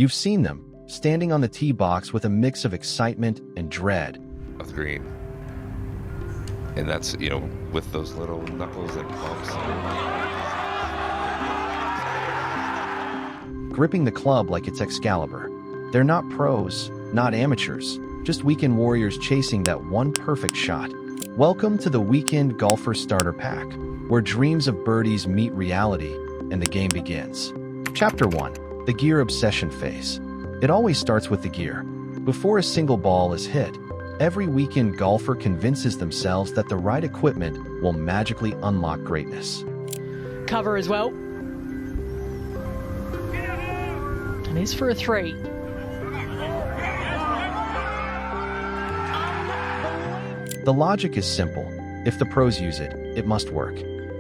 You've seen them, standing on the tee box with a mix of excitement and dread. Of green. And that's, with those little knuckles and bumps. Gripping the club like it's Excalibur. They're not pros, not amateurs, just weekend warriors chasing that one perfect shot. Welcome to the Weekend Golfer Starter Pack, where dreams of birdies meet reality and the game begins. Chapter 1. The Gear Obsession Phase. It always starts with the gear. Before a single ball is hit, every weekend golfer convinces themselves that the right equipment will magically unlock greatness. Cover as well. And he's for a 3. The logic is simple. If the pros use it, it must work.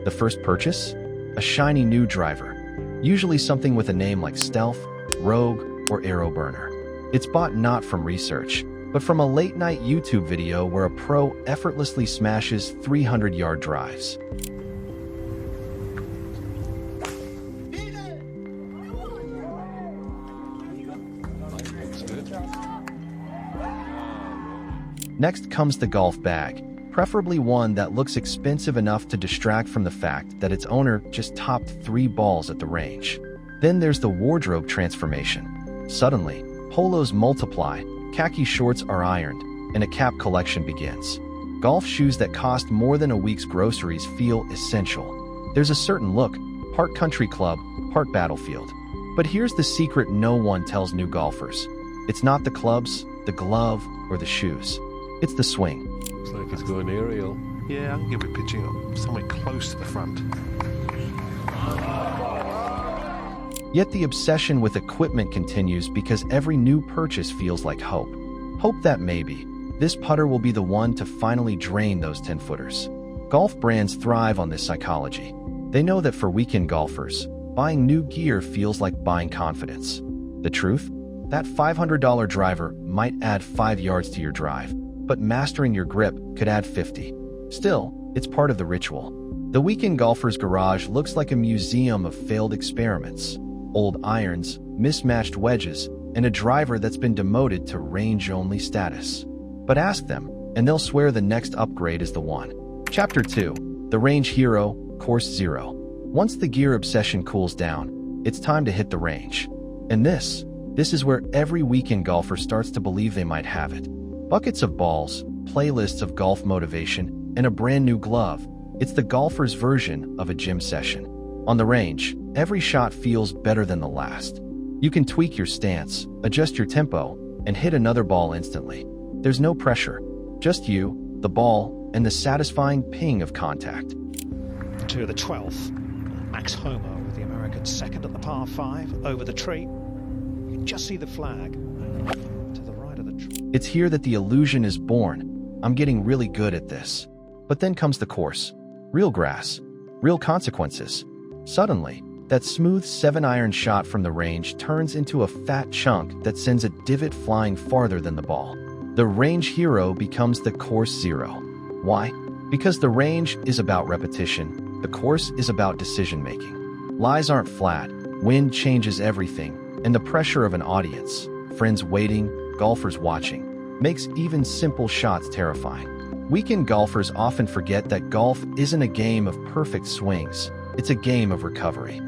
The first purchase? A shiny new driver. Usually something with a name like Stealth, Rogue, or Arrow Burner. It's bought not from research, but from a late-night YouTube video where a pro effortlessly smashes 300-yard drives. Next comes the golf bag, preferably one that looks expensive enough to distract from the fact that its owner just topped 3 balls at the range. Then there's the wardrobe transformation. Suddenly, polos multiply, khaki shorts are ironed, and a cap collection begins. Golf shoes that cost more than a week's groceries feel essential. There's a certain look, part country club, part battlefield. But here's the secret no one tells new golfers. It's not the clubs, the glove, or the shoes. It's the swing. Looks like he's going aerial. Yeah, I can give it pitching up somewhere close to the front. Yet the obsession with equipment continues because every new purchase feels like hope. Hope that maybe this putter will be the one to finally drain those 10-footers. Golf brands thrive on this psychology. They know that for weekend golfers, buying new gear feels like buying confidence. The truth? That $500 driver might add 5 yards to your drive, but mastering your grip could add 50. Still, it's part of the ritual. The weekend golfer's garage looks like a museum of failed experiments. Old irons, mismatched wedges, and a driver that's been demoted to range-only status. But ask them, and they'll swear the next upgrade is the one. Chapter 2. The Range Hero, Course Zero. Once the gear obsession cools down, it's time to hit the range. And this is where every weekend golfer starts to believe they might have it. Buckets of balls, playlists of golf motivation, and a brand new glove. It's the golfer's version of a gym session. On the range, every shot feels better than the last. You can tweak your stance, adjust your tempo, and hit another ball instantly. There's no pressure. Just you, the ball, and the satisfying ping of contact. To the 12th, Max Homer with the American second at the par 5 over the tree. You can just see the flag to the right of the tree. It's here that the illusion is born. I'm getting really good at this. But then comes the course. Real grass. Real consequences. Suddenly, that smooth 7-iron shot from the range turns into a fat chunk that sends a divot flying farther than the ball. The range hero becomes the course zero. Why? Because the range is about repetition, the course is about decision-making. Lies aren't flat, wind changes everything, and the pressure of an audience, friends waiting, golfers watching, makes even simple shots terrifying. Weekend golfers often forget that golf isn't a game of perfect swings, it's a game of recovery.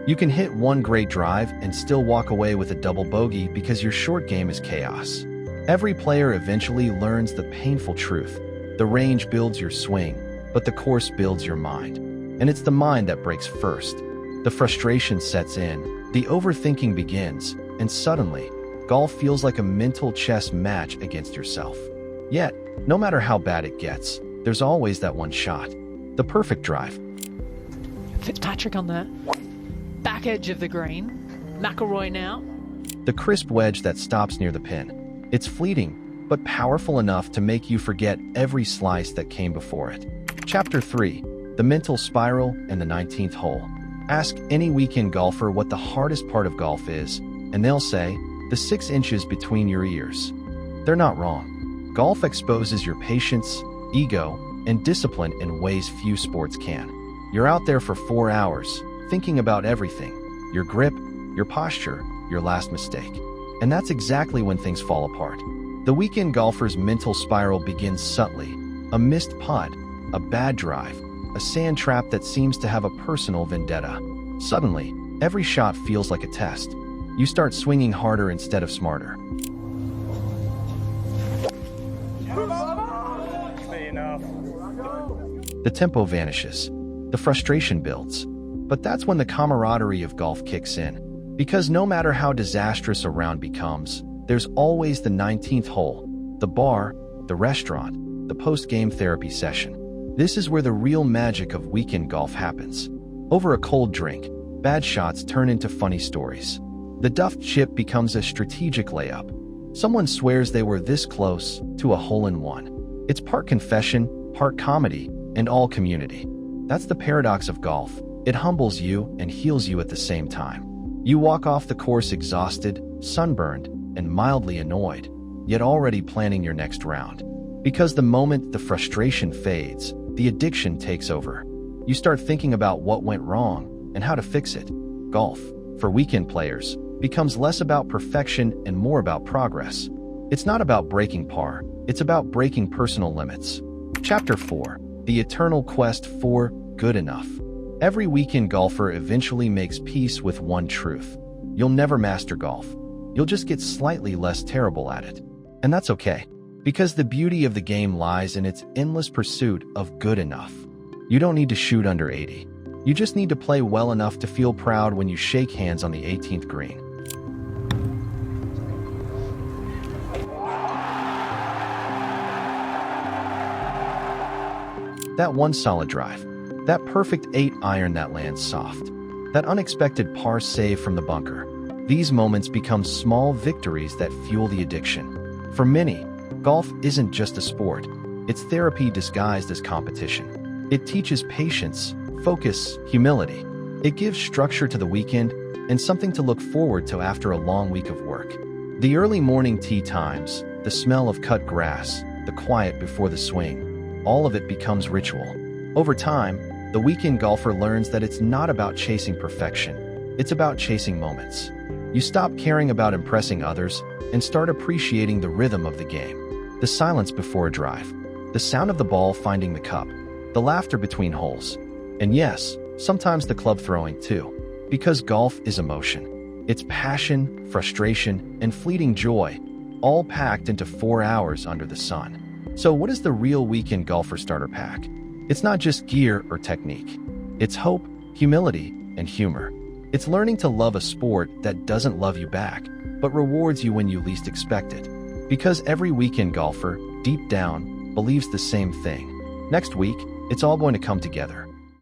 You can hit one great drive and still walk away with a double bogey because your short game is chaos. Every player eventually learns the painful truth. The range builds your swing, but the course builds your mind. And it's the mind that breaks first. The frustration sets in, the overthinking begins, and suddenly, golf feels like a mental chess match against yourself. Yet, no matter how bad it gets, there's always that one shot. The perfect drive. Fitzpatrick on the back edge of the green. McIlroy now. The crisp wedge that stops near the pin. It's fleeting, but powerful enough to make you forget every slice that came before it. Chapter 3. The Mental Spiral and the 19th Hole. Ask any weekend golfer what the hardest part of golf is, and they'll say, the 6 inches between your ears. They're not wrong. Golf exposes your patience, ego, and discipline in ways few sports can. You're out there for 4 hours, thinking about everything: your grip, your posture, your last mistake. And that's exactly when things fall apart. The weekend golfer's mental spiral begins subtly: a missed putt, a bad drive, a sand trap that seems to have a personal vendetta. Suddenly, every shot feels like a test. You start swinging harder instead of smarter. The tempo vanishes. The frustration builds. But that's when the camaraderie of golf kicks in. Because no matter how disastrous a round becomes, there's always the 19th hole, the bar, the restaurant, the post-game therapy session. This is where the real magic of weekend golf happens. Over a cold drink, bad shots turn into funny stories. The duffed chip becomes a strategic layup. Someone swears they were this close to a hole-in-one. It's part confession, part comedy, and all community. That's the paradox of golf. It humbles you and heals you at the same time. You walk off the course exhausted, sunburned, and mildly annoyed, yet already planning your next round. Because the moment the frustration fades, the addiction takes over. You start thinking about what went wrong and how to fix it. Golf, for weekend players, becomes less about perfection and more about progress. It's not about breaking par, it's about breaking personal limits. Chapter 4: The Eternal Quest for Good Enough. Every weekend golfer eventually makes peace with one truth: you'll never master golf. You'll just get slightly less terrible at it. And that's okay, because the beauty of the game lies in its endless pursuit of good enough. You don't need to shoot under 80. You just need to play well enough to feel proud when you shake hands on the 18th green. That one solid drive, that perfect 8-iron that lands soft, that unexpected par save from the bunker. These moments become small victories that fuel the addiction. For many, golf isn't just a sport. It's therapy disguised as competition. It teaches patience, focus, humility. It gives structure to the weekend and something to look forward to after a long week of work. The early morning tee times, the smell of cut grass, the quiet before the swing, all of it becomes ritual. Over time, the weekend golfer learns that it's not about chasing perfection. It's about chasing moments. You stop caring about impressing others and start appreciating the rhythm of the game. The silence before a drive, the sound of the ball finding the cup, the laughter between holes. And yes, sometimes the club throwing too. Because golf is emotion. It's passion, frustration, and fleeting joy, all packed into 4 hours under the sun. So what is the real weekend golfer starter pack? It's not just gear or technique. It's hope, humility, and humor. It's learning to love a sport that doesn't love you back, but rewards you when you least expect it. Because every weekend golfer, deep down, believes the same thing. Next week, it's all going to come together.